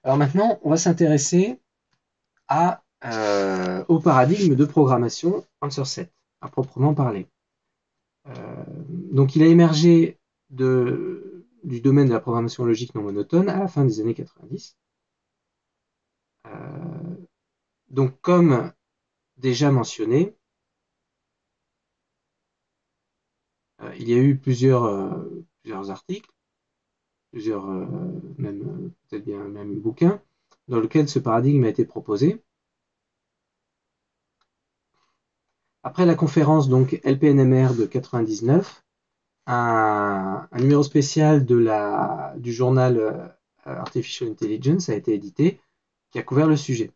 Alors maintenant, on va s'intéresser au paradigme de programmation Answer Set, à proprement parler. Donc il a émergé du domaine de la programmation logique non monotone à la fin des années 90. Donc comme déjà mentionné, il y a eu plusieurs articles, même peut-être bien même bouquins, dans lesquels ce paradigme a été proposé. Après la conférence donc LPNMR de 99, un numéro spécial du journal Artificial Intelligence a été édité, qui a couvert le sujet.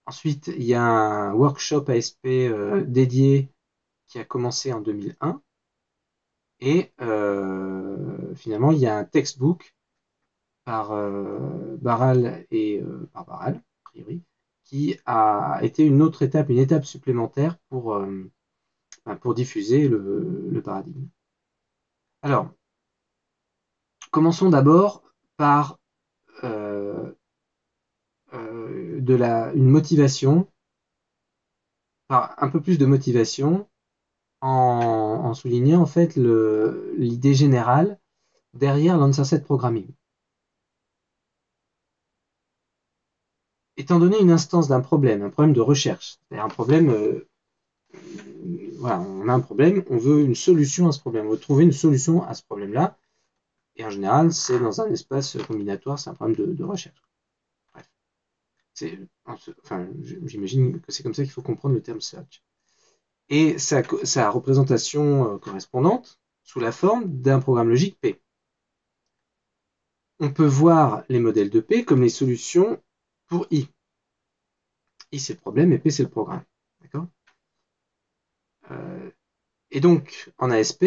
Ensuite, il y a un workshop ASP dédié qui a commencé en 2001. Et finalement, il y a un textbook par Barral par Barral, a priori, qui a été une autre étape, une étape supplémentaire pour diffuser le paradigme. Alors, commençons d'abord par une motivation, par un peu plus de motivation, en soulignant en fait l'idée générale derrière l'Answer Set Programming. Étant donné une instance d'un problème, un problème de recherche, c'est-à-dire un problème, voilà, on a un problème, on veut une solution à ce problème, on veut trouver une solution à ce problème-là, et en général, c'est dans un espace combinatoire, c'est un problème de recherche. Bref. Enfin, j'imagine que c'est comme ça qu'il faut comprendre le terme search. Et sa représentation correspondante sous la forme d'un programme logique P. On peut voir les modèles de P comme les solutions pour I. I, c'est le problème et P, c'est le programme. D'accord. Et donc, en ASP,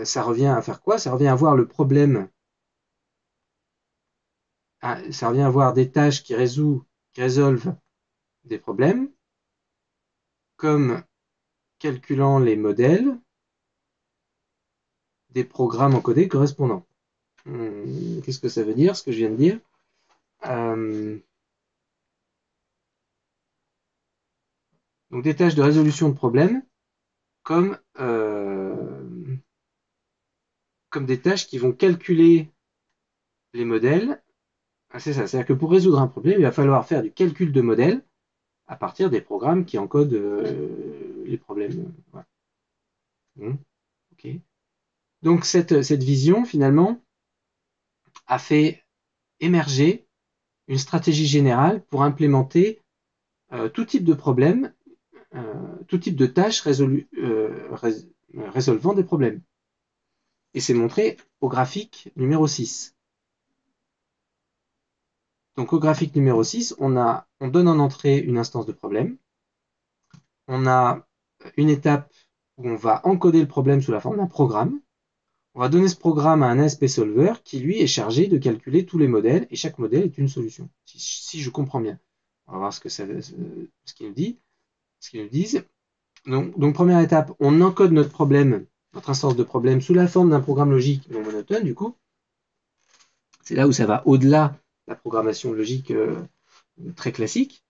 ça revient à faire quoi? Ça revient à voir le problème, ça revient à voir des tâches qui résolvent des problèmes, comme calculant les modèles des programmes encodés correspondants. Qu'est-ce que ça veut dire, ce que je viens de dire? Donc des tâches de résolution de problèmes comme, comme des tâches qui vont calculer les modèles. C'est ça, c'est-à-dire que pour résoudre un problème, il va falloir faire du calcul de modèles à partir des programmes qui encodent les problèmes. Voilà. Ok. Donc cette vision, finalement, a fait émerger une stratégie générale pour implémenter tout type de problème, tout type de tâches résolvant des problèmes. Et c'est montré au graphique numéro 6. Donc au graphique numéro 6, on donne en entrée une instance de problème. On a une étape où on va encoder le problème sous la forme d'un programme. On va donner ce programme à un ASP solver qui, lui, est chargé de calculer tous les modèles et chaque modèle est une solution. Si je comprends bien. On va voir ce qu'ils nous disent. Donc, première étape, on encode notre problème, notre instance de problème, sous la forme d'un programme logique non monotone, du coup. C'est là où ça va au-delà de la programmation logique très classique.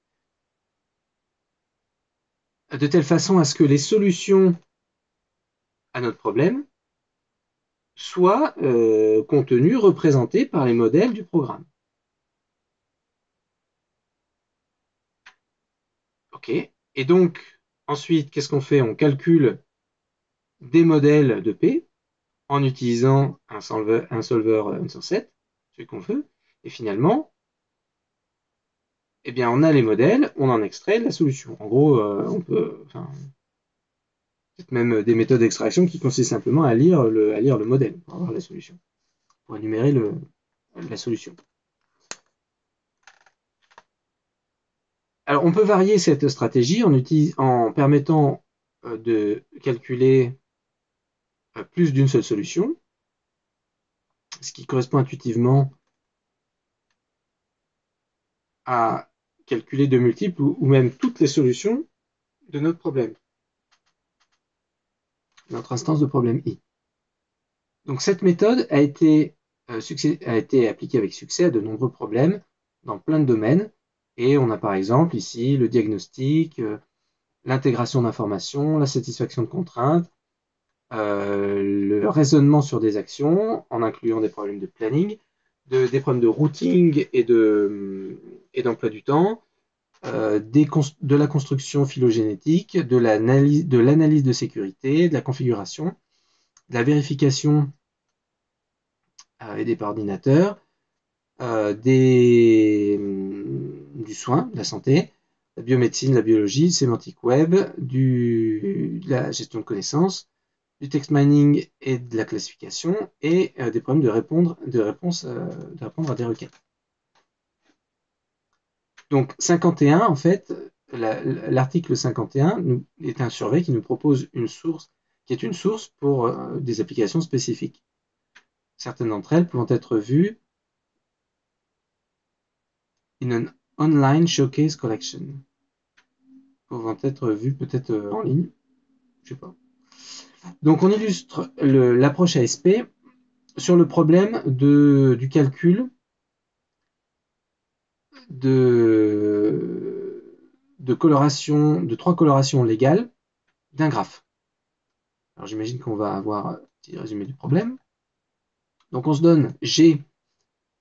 De telle façon à ce que les solutions à notre problème soient contenues, représentées par les modèles du programme. OK. Et donc, ensuite, qu'est-ce qu'on fait? On calcule des modèles de P en utilisant un solver Answer Set, celui qu'on veut. Et finalement, eh bien, on a les modèles, on en extrait la solution. En gros, on peut, enfin, peut-être même des méthodes d'extraction qui consistent simplement à lire le modèle pour avoir la solution, pour énumérer la solution. Alors, on peut varier cette stratégie en permettant de calculer plus d'une seule solution, ce qui correspond intuitivement à calculer de multiples ou même toutes les solutions de notre problème, notre instance de problème I. Donc cette méthode a été a été appliqué avec succès à de nombreux problèmes dans plein de domaines. Et on a par exemple ici le diagnostic, l'intégration d'informations, la satisfaction de contraintes, le raisonnement sur des actions, en incluant des problèmes de planning, des problèmes de routing et d'emploi du temps, de la construction phylogénétique, de l'analyse de sécurité, de la configuration, de la vérification aidée par ordinateur, du soin, de la santé, la biomédecine, la biologie, sémantique web, de la gestion de connaissances, du text mining et de la classification, et des problèmes de répondre à des requêtes. Donc 51, en fait, l'article 51 est un survey qui nous propose une source, qui est une source pour des applications spécifiques. Certaines d'entre elles pouvant être vues in an online showcase collection. Pouvant être vues peut-être en ligne, je sais pas. Donc on illustre l'approche ASP sur le problème du calcul de coloration, de 3 colorations légales d'un graphe. Alors j'imagine qu'on va avoir un petit résumé du problème. Donc on se donne G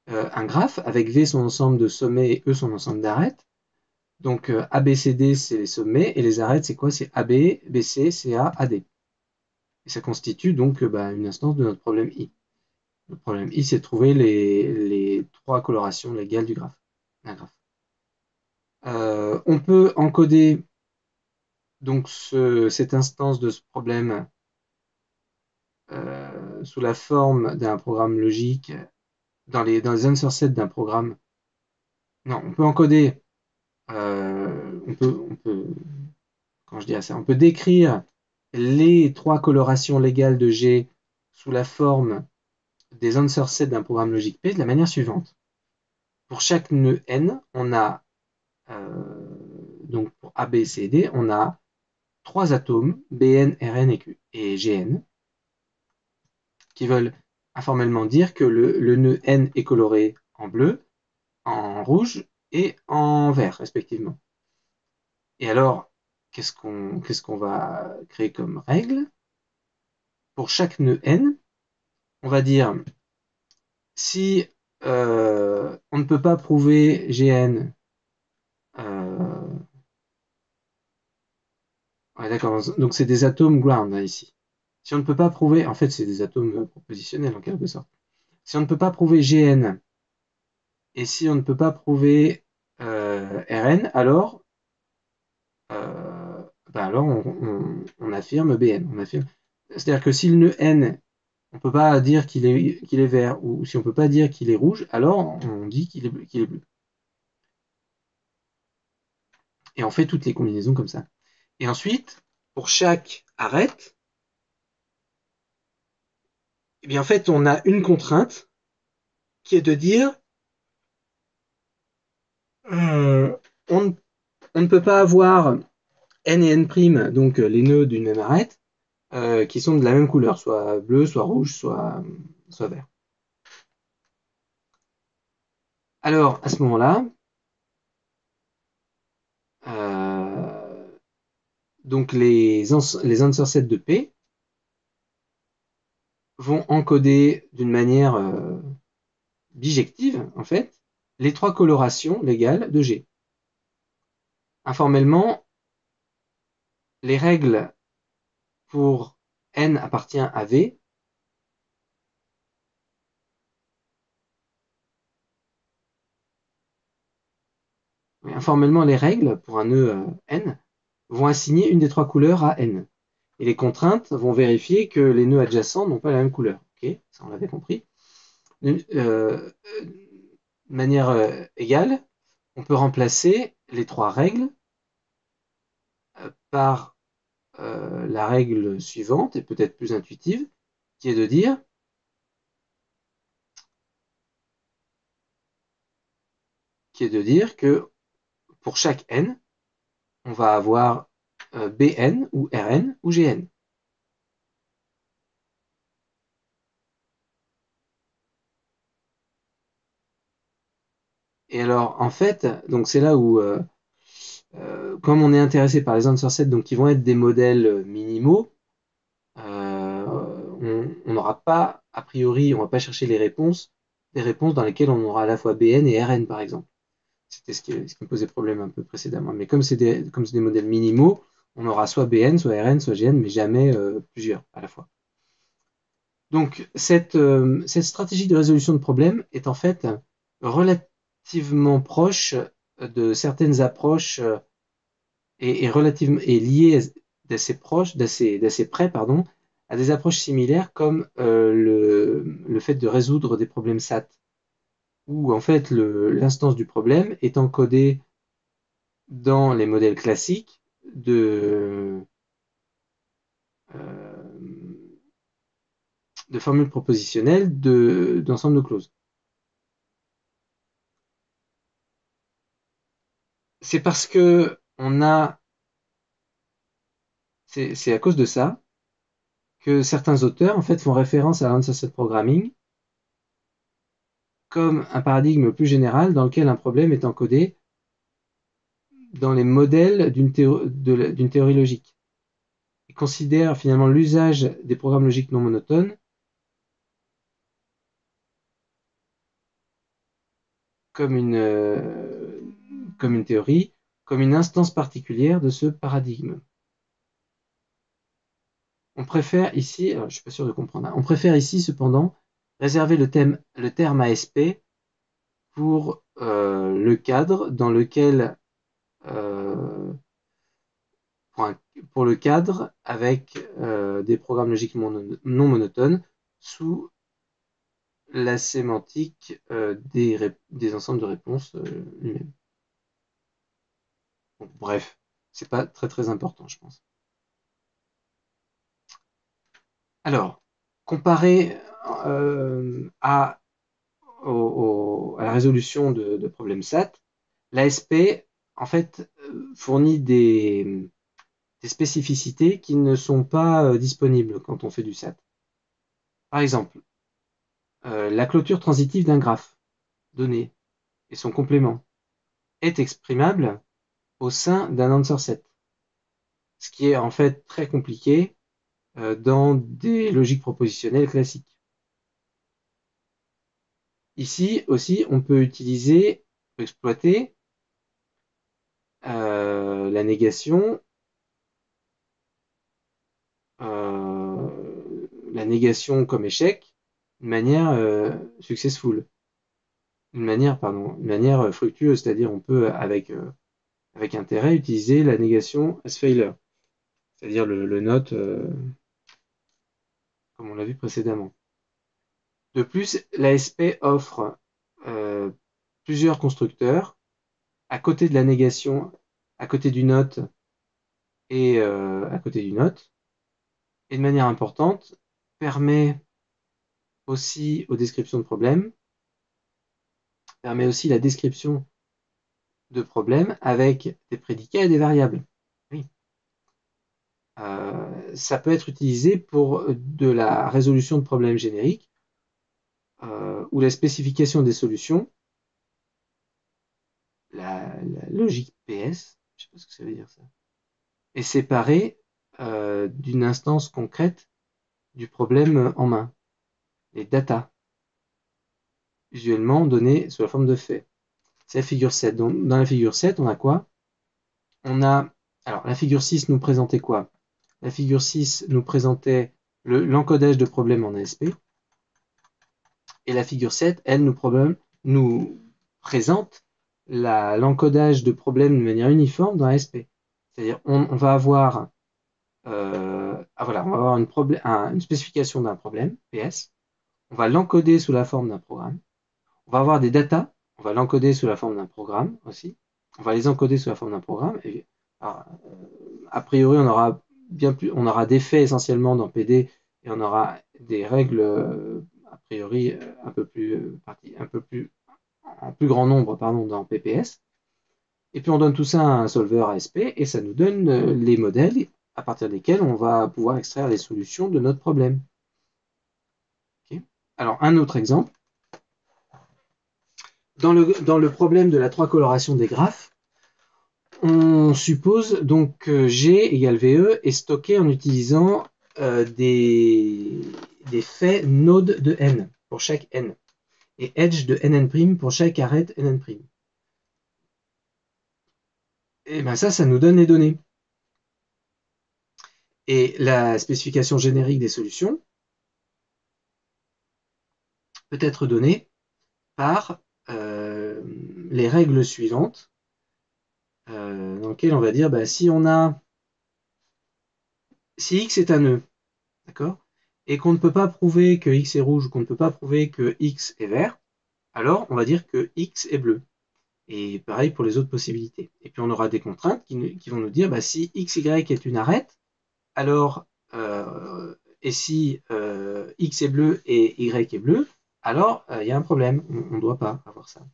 un graphe avec V son ensemble de sommets et E son ensemble d'arêtes. Donc A, B, C, D c'est les sommets et les arêtes c'est quoi? C'est AB, BC, CA, AD. Et ça constitue donc une instance de notre problème I. Le problème I c'est de trouver les 3 colorations légales du graphe. D'un graphe. On peut encoder donc cette instance de ce problème sous la forme d'un programme logique dans les answer sets d'un programme. Non, on peut encoder, quand je dis ça, on peut décrire les 3 colorations légales de G sous la forme des answer sets d'un programme logique P de la manière suivante. Pour chaque nœud N, on a, donc pour A, B, C, D, on a 3 atomes, Bn, Rn et Gn, qui veulent informellement dire que le nœud N est coloré en bleu, en rouge et en vert, respectivement. Et alors, qu'est-ce qu'on va créer comme règle? Pour chaque nœud N, on va dire si on ne peut pas prouver Gn, ouais, d'accord, donc c'est des atomes ground hein, ici. Si on ne peut pas prouver, en fait c'est des atomes propositionnels en quelque sorte. Si on ne peut pas prouver Gn et si on ne peut pas prouver Rn, alors, on affirme Bn. C'est-à-dire que si le nœud N, on ne peut pas dire qu'il est vert, ou si on ne peut pas dire qu'il est rouge, alors on dit qu'il est bleu. Et on fait toutes les combinaisons comme ça. Et ensuite, pour chaque arête, eh bien en fait, on a une contrainte qui est de dire on ne peut pas avoir n et n', donc les nœuds d'une même arête, qui sont de la même couleur, soit bleu, soit rouge, soit vert. Alors, à ce moment-là, donc les answer sets de P vont encoder d'une manière bijective, en fait, les 3 colorations légales de G. Informellement, les règles pour N appartient à V. Informellement, les règles pour un nœud N vont assigner une des 3 couleurs à N. Et les contraintes vont vérifier que les nœuds adjacents n'ont pas la même couleur. Ok, ça on l'avait compris. De manière égale, on peut remplacer les 3 règles par la règle suivante, et peut-être plus intuitive, qui est de dire que pour chaque n, on va avoir Bn ou Rn ou Gn. Et alors, en fait, donc c'est là où, comme on est intéressé par les answer sets, donc qui vont être des modèles minimaux, on n'aura pas, a priori, on va pas chercher des réponses dans lesquelles on aura à la fois Bn et Rn, par exemple. C'était ce qui me posait problème un peu précédemment. Mais comme c'est des modèles minimaux, on aura soit Bn, soit Rn, soit Gn, mais jamais plusieurs à la fois. Donc, cette stratégie de résolution de problèmes est en fait relativement proche de certaines approches et liée d'assez près, pardon, à des approches similaires comme le fait de résoudre des problèmes SAT, où en fait l'instance du problème est encodée dans les modèles classiques euh, de formules propositionnelles d'ensemble de clauses. C'est parce que c'est à cause de ça que certains auteurs en fait font référence à l'Answer Set Programming comme un paradigme plus général dans lequel un problème est encodé dans les modèles d'une théorie logique. Ils considèrent finalement l'usage des programmes logiques non monotones comme une théorie, comme une instance particulière de ce paradigme. On préfère ici, alors je suis pas sûr de comprendre, on préfère ici cependant réserver le terme ASP pour le cadre dans lequel pour, pour le cadre avec des programmes logiques non monotones sous la sémantique des ensembles de réponses lui-même. Bon, bref, c'est pas très très important, je pense. Alors, comparé à la résolution de problèmes SAT, l'ASP en fait fournit des spécificités qui ne sont pas disponibles quand on fait du SAT. Par exemple, la clôture transitive d'un graphe donné et son complément est exprimable au sein d'un answer set, ce qui est en fait très compliqué dans des logiques propositionnelles classiques. Ici aussi, on peut exploiter la négation, comme échec d'une manière successful, une manière fructueuse, c'est-à-dire on peut avec intérêt utiliser la négation as failure, c'est-à-dire le note comme on l'a vu précédemment. De plus, l'ASP offre plusieurs constructeurs à côté de la négation, à côté du note et à côté du note, et de manière importante, permet aussi aux descriptions de problèmes, permet aussi la description de problèmes avec des prédicats et des variables. Oui. Ça peut être utilisé pour de la résolution de problèmes génériques où la spécification des solutions, la logique PS, je ne sais pas ce que ça veut dire ça, est séparée d'une instance concrète du problème en main, les data, usuellement données sous la forme de faits. C'est la figure 7. Donc, dans la figure 7, on a quoi? Alors, la figure 6 nous présentait quoi? La figure 6 nous présentait l'encodage de problèmes en ASP. Et la figure 7, elle, nous présente l'encodage de problèmes de manière uniforme dans ASP. C'est-à-dire, on va avoir, une spécification d'un problème, PS. On va l'encoder sous la forme d'un programme. On va avoir des datas. On va l'encoder sous la forme d'un programme aussi. On va les encoder sous la forme d'un programme. Alors, a priori, on aura des faits essentiellement dans PD et on aura des règles a priori en plus grand nombre pardon, dans PPS. Et puis on donne tout ça à un solver ASP et ça nous donne les modèles à partir desquels on va pouvoir extraire les solutions de notre problème. Okay. Alors un autre exemple. Dans le problème de la 3 coloration des graphes, on suppose donc que G égale VE est stocké en utilisant des faits node de n pour chaque n et edge de nn' pour chaque arête nn'. Et bien ça nous donne les données. Et la spécification générique des solutions peut être donnée par les règles suivantes, dans lesquelles on va dire si x est un nœud, d'accord, et qu'on ne peut pas prouver que x est rouge ou qu'on ne peut pas prouver que x est vert, alors on va dire que x est bleu. Et pareil pour les autres possibilités. Et puis on aura des contraintes qui vont nous dire si x, y est une arête, alors et si x est bleu et y est bleu, alors il y a un problème, on ne doit pas avoir ça.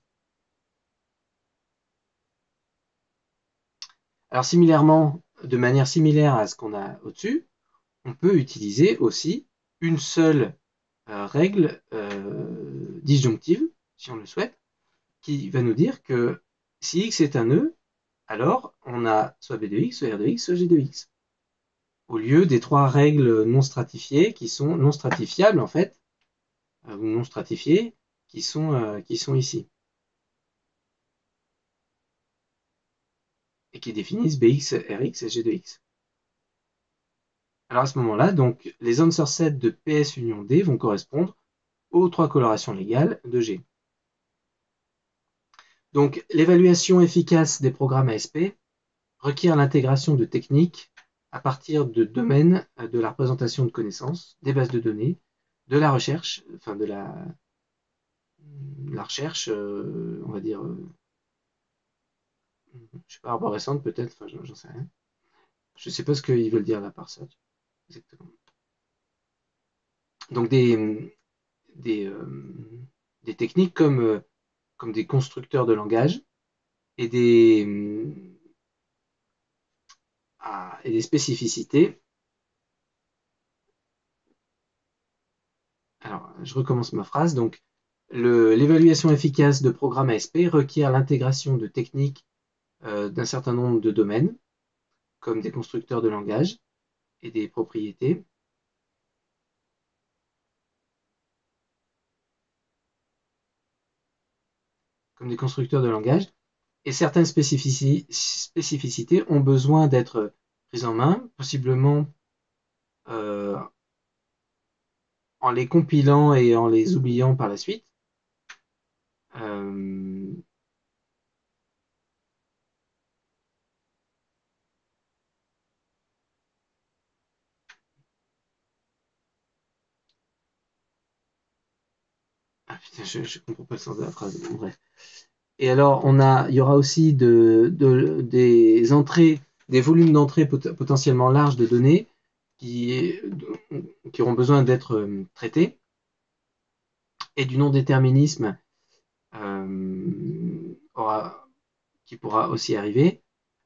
Alors similairement, de manière similaire à ce qu'on a au-dessus, on peut utiliser aussi une seule règle disjonctive, si on le souhaite, qui va nous dire que si x est un nœud, alors on a soit b de x, soit r de x, soit g de x. Au lieu des 3 règles non stratifiées, qui sont non stratifiables en fait, ou non stratifiées, qui sont ici. Et qui définissent bx, rx et g de x. Alors à ce moment-là, donc les answer sets de PS union D vont correspondre aux 3 colorations légales de G. Donc l'évaluation efficace des programmes ASP requiert l'intégration de techniques à partir de domaines de la représentation de connaissances, des bases de données, de la recherche, enfin de la recherche, on va dire, je sais pas, arborescente peut-être, enfin j'en sais rien. Je sais pas ce qu'ils veulent dire là par ça, exactement. Donc des techniques comme des constructeurs de langage et des spécificités. Alors, je recommence ma phrase. Donc, l'évaluation efficace de programmes ASP requiert l'intégration de techniques d'un certain nombre de domaines, comme des constructeurs de langage et des propriétés. Comme des constructeurs de langage. Et certaines spécificités ont besoin d'être prises en main, possiblement en les compilant et en les oubliant par la suite. Ah putain, je comprends pas le sens de la phrase. Bon, bref. Et alors, il y aura aussi des entrées, des volumes d'entrée potentiellement larges de données qui auront besoin d'être traités, et du non-déterminisme qui pourra aussi arriver,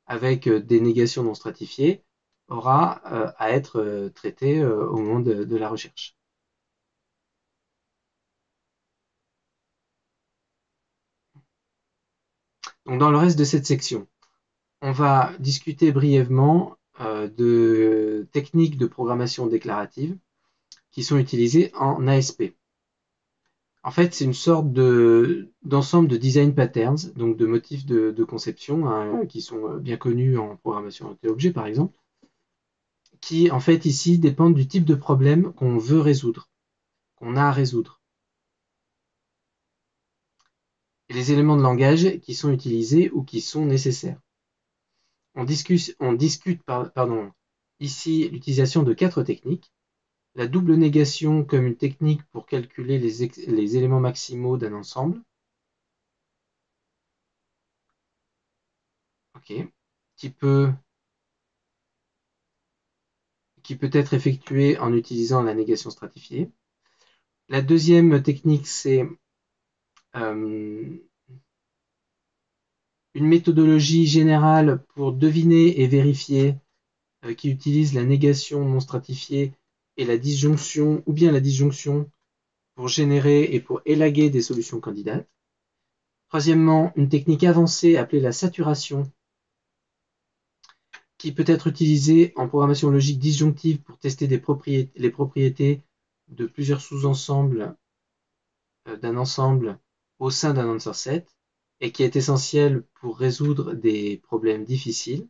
avec des négations non stratifiées, aura à être traité au moment de la recherche. Donc dans le reste de cette section, on va discuter brièvement de techniques de programmation déclarative qui sont utilisées en ASP. En fait, c'est une sorte d'ensemble de design patterns, donc de motifs de conception hein, qui sont bien connus en programmation orientée-objet par exemple, qui en fait ici dépendent du type de problème qu'on veut résoudre, qu'on a à résoudre. Et les éléments de langage qui sont utilisés ou qui sont nécessaires. On discute ici l'utilisation de 4 techniques. La double négation comme une technique pour calculer les éléments maximaux d'un ensemble. Okay. Qui peut être effectuée en utilisant la négation stratifiée. La deuxième technique, c'est une méthodologie générale pour deviner et vérifier qui utilise la négation non stratifiée et la disjonction, ou bien la disjonction pour générer et pour élaguer des solutions candidates. Troisièmement, une technique avancée appelée la saturation, qui peut être utilisée en programmation logique disjonctive pour tester les propriétés de plusieurs sous-ensembles d'un ensemble au sein d'un answer set, et qui est essentielle pour résoudre des problèmes difficiles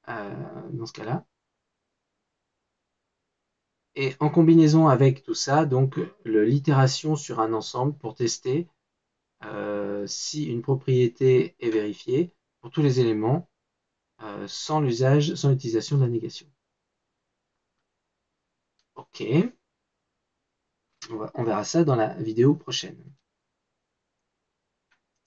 dans ce cas-là. Et en combinaison avec tout ça, donc l'itération sur un ensemble pour tester si une propriété est vérifiée pour tous les éléments sans l'utilisation de la négation. Ok, on verra ça dans la vidéo prochaine.